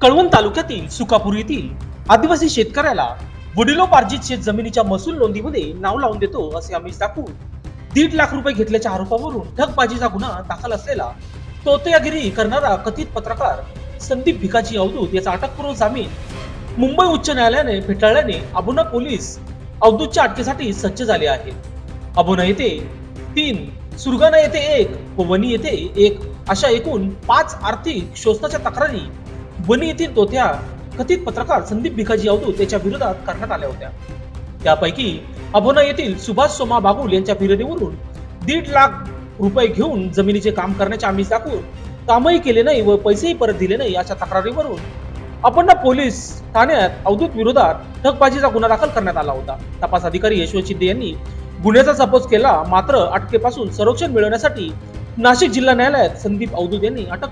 कळवण तालुक्यातील सुकापूर येथील आदिवासी शेतकऱ्याला वडिलोपार्जित शेत जमिनीच्या महसूल नोंदीमध्ये नाव लावून देतो असे आमिष दाखवून 1.5 लाख रुपये घेतल्याच्या आरोपावरून ठगबाजीचा गुन्हा दाखल असलेला तोतयागिरी करणारा कथित पत्रकार संदीप भिकाजी अवधूत याचा अटकपूर्व जामीन मुंबई उच्च न्यायालयाने फेटाळल्याने अबोना पोलीस अवधूतच्या अटकेसाठी सज्ज झाले आहेत। अबोना येथे 3, सुरगाणा येथे 1 व वणी येथे 1 अशा एकूण 5 आर्थिक शोषणाच्या तक्रारी वणी येथील तोत्या कथित पत्रकार संदीप भिकाजी अवधूत याच्या विरोधात करण्यात आल्या होत्या। त्यापैकी अबोना येथील सुभाष सोमा बागुल यांच्या फिर्यादीवरून 1.5 लाख रुपये घेऊन जमिनीचे काम करण्याचे आमिष दाखवून कामही केले नाही व पैसेही परत दिले नाही अशा तक्रारीवरून अबोना पोलीस ठाण्यात अवधूत विरोधात ठगबाजीचा गुन्हा दाखल करण्यात आला होता। तपास अधिकारी यशवंत शिंदे यांनी गुन्ह्याचा तपास केला, मात्र अटकेपासून संरक्षण मिळवण्यासाठी नाशिक जिल्हा न्यायालयात संदीप अवधूत यांनी अटक